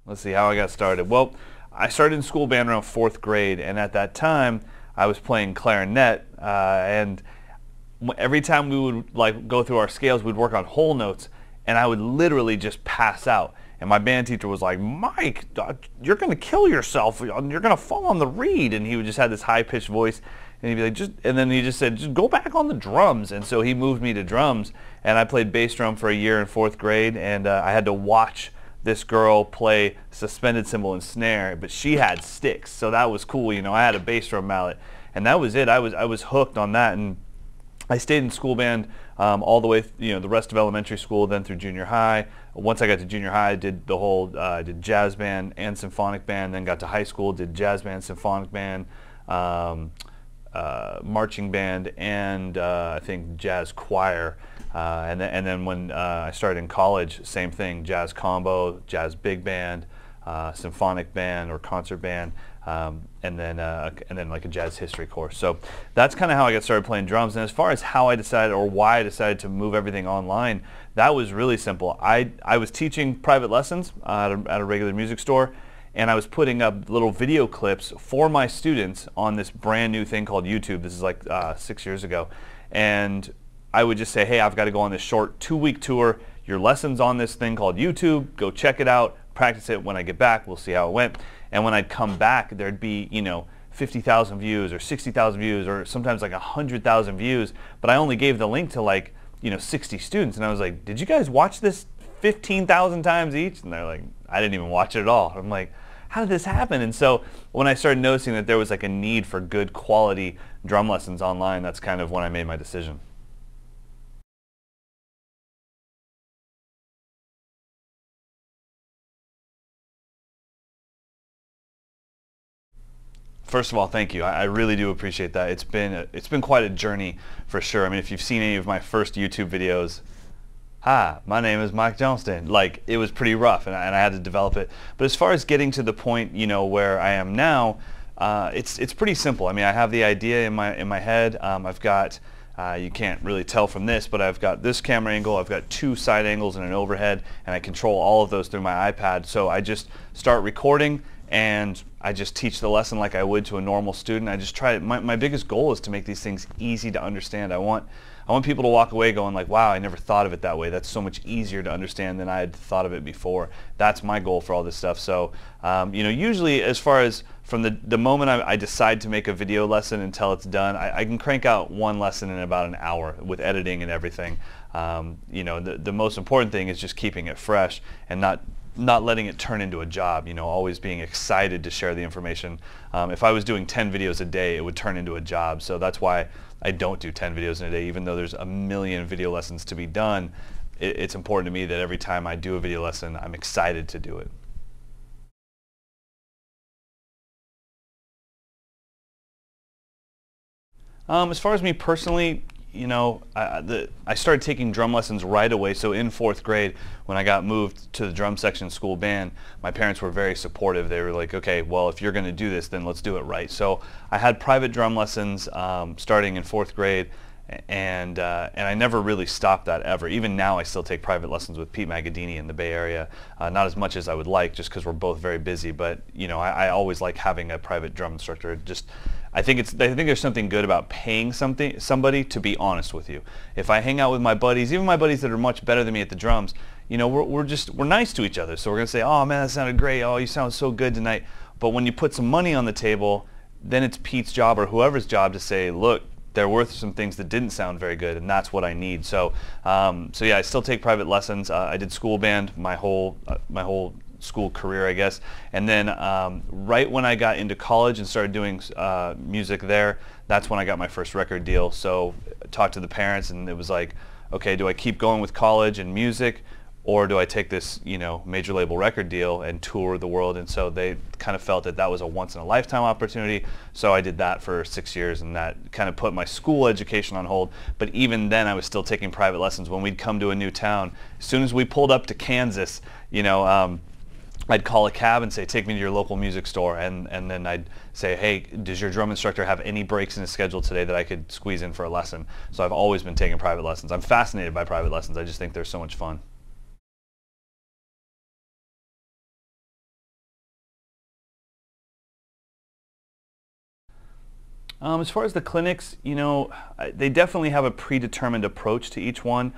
Let's see how I got started. Well, I started in school band around fourth grade, and at that time, I was playing clarinet, and every time we would go through our scales, we'd work on whole notes, and I would literally just pass out. And my band teacher was like, "Mike, you're going to kill yourself. You're going to fall on the reed." And he would just have this high-pitched voice, and he'd be like, and then he just said, "Just go back on the drums." And so he moved me to drums, and I played bass drum for a year in fourth grade, and I had to watch this girl play suspended cymbal and snare, but she had sticks, so that was cool. I had a bass drum mallet, and that was it. I was hooked on that, and I stayed in school band all the way, the rest of elementary school, then through junior high. Once I got to junior high, I did the whole, did jazz band and symphonic band. Then got to high school, did jazz band, symphonic band, marching band, and I think jazz choir. And then when I started in college, same thing: jazz combo, jazz big band, symphonic band or concert band, and then like a jazz history course. So that's kind of how I got started playing drums. And as far as how I decided, or why I decided to move everything online, that was really simple. I was teaching private lessons at a regular music store, and I was putting up little video clips for my students on this brand new thing called YouTube. This is like 6 years ago, and I would just say, "Hey, I've got to go on this short 2-week tour. Your lesson's on this thing called YouTube. Go check it out, practice it. When I get back, we'll see how it went." And when I'd come back, there'd be 50,000 views or 60,000 views or sometimes like 100,000 views. But I only gave the link to 60 students, and I was like, "Did you guys watch this 15,000 times each?" And they're like, "I didn't even watch it at all." I'm like, "How did this happen?" And so when I started noticing that there was a need for good quality drum lessons online, that's kind of when I made my decision. First of all, thank you. I really do appreciate that. It's been quite a journey for sure. I mean, if you've seen any of my first YouTube videos, "Hi, my name is Mike Johnston." It was pretty rough, and I had to develop it. But as far as getting to the point, where I am now, it's pretty simple. I mean, I have the idea in my head. I've got you can't really tell from this, but I've got this camera angle, I've got 2 side angles and an overhead, and I control all of those through my iPad. So I just start recording, and I just teach the lesson like I would to a normal student. I just try it. My biggest goal is to make these things easy to understand. I want people to walk away going like, "Wow, I never thought of it that way. That's so much easier to understand than I had thought of it before." That's my goal for all this stuff. So, usually as far as from the moment I decide to make a video lesson until it's done, I can crank out one lesson in about an hour with editing and everything. The most important thing is just keeping it fresh and not letting it turn into a job, always being excited to share the information. If I was doing 10 videos a day, it would turn into a job. So that's why I don't do 10 videos in a day, even though there's a million video lessons to be done. It's important to me that every time I do a video lesson, I'm excited to do it. As far as me personally, I started taking drum lessons right away. So in fourth grade, when I got moved to the drum section school band, my parents were very supportive. They were like, "Okay, well, if you're going to do this, then let's do it right." So I had private drum lessons starting in fourth grade, and I never really stopped that ever. Even now, I still take private lessons with Pete Magadini in the Bay Area. Not as much as I would like, just because we're both very busy. But I always like having a private drum instructor. I think there's something good about paying somebody to be honest with you. If I hang out with my buddies, even my buddies that are much better than me at the drums, we're nice to each other. So we're gonna say, "Oh man, that sounded great. Oh, you sound so good tonight." But when you put some money on the table, then it's Pete's job or whoever's job to say, "Look, there were some things that didn't sound very good, and that's what I need." So yeah, I still take private lessons. I did school band my whole school career, I guess, and then right when I got into college and started doing music there, that's when I got my first record deal. So I talked to the parents, and it was like, "Okay, do I keep going with college and music, or do I take this major label record deal and tour the world?" And so they kind of felt that that was a once-in-a-lifetime opportunity. So I did that for 6 years, and that kind of put my school education on hold. But even then, I was still taking private lessons. When we'd come to a new town, as soon as we pulled up to Kansas, I'd call a cab and say, "Take me to your local music store," and then I'd say, "Hey, does your drum instructor have any breaks in his schedule today that I could squeeze in for a lesson?" So I've always been taking private lessons. I'm fascinated by private lessons. I just think they're so much fun. As far as the clinics, they definitely have a predetermined approach to each one.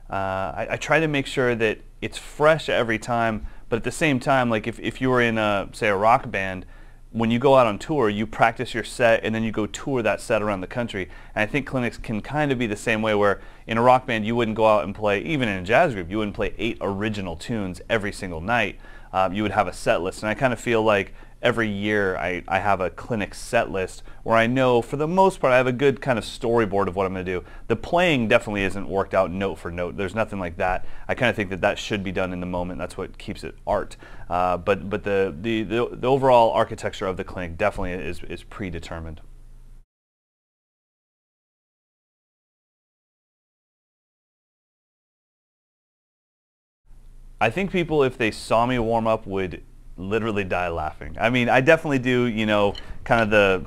I try to make sure that it's fresh every time, but at the same time, like if you were in say a rock band, when you go out on tour, you practice your set and then you go tour that set around the country. And I think clinics can kind of be the same way, where in a rock band you wouldn't go out and play, even in a jazz group, you wouldn't play 8 original tunes every single night. You would have a set list, and I kind of feel like every year I have a clinic set list where I know for the most part I have a good kind of storyboard of what I'm going to do. The playing definitely isn't worked out note for note. There's nothing like that. I kind of think that should be done in the moment. That's what keeps it art. But the overall architecture of the clinic definitely is predetermined. I think people, if they saw me warm up, would literally die laughing. I mean, I definitely do, kind of the...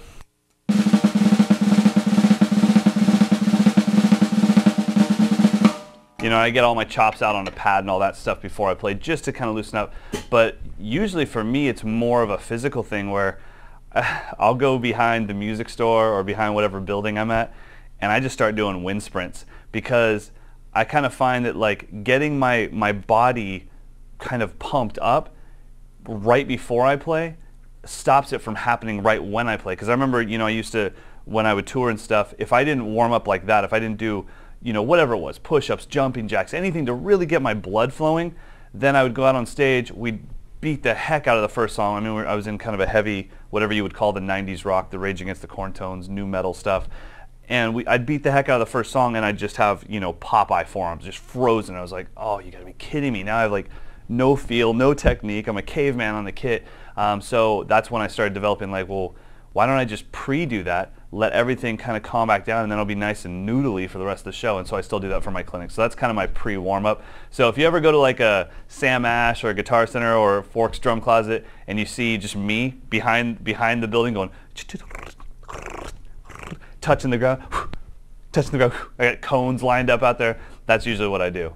I get all my chops out on a pad and all that stuff before I play, just to kind of loosen up. But usually for me, it's more of a physical thing where I'll go behind the music store or behind whatever building I'm at, and I just start doing wind sprints, because I kind of find that like getting my body kind of pumped up right before I play stops it from happening right when I play. Because I remember, I used to, when I would tour and stuff, if I didn't warm up like that, if I didn't do, whatever it was, push-ups, jumping jacks, anything to really get my blood flowing, then I would go out on stage, we'd beat the heck out of the first song. I mean, I was in kind of a heavy, whatever you would call the 90s rock, the Rage Against the Corntones, new metal stuff. And I'd beat the heck out of the first song, and I'd just have, Popeye forearms, just frozen. I was like, oh, you gotta be kidding me. Now I have like no feel, no technique. I'm a caveman on the kit. So that's when I started developing, like, well, why don't I just pre-do that, let everything kind of calm back down, and then it'll be nice and noodly for the rest of the show. And so I still do that for my clinic. So that's kind of my pre-warm-up. So if you ever go to like a Sam Ash or a Guitar Center or Forks Drum Closet, and you see just me behind the building going touching the ground, touching the ground, I got cones lined up out there, that's usually what I do.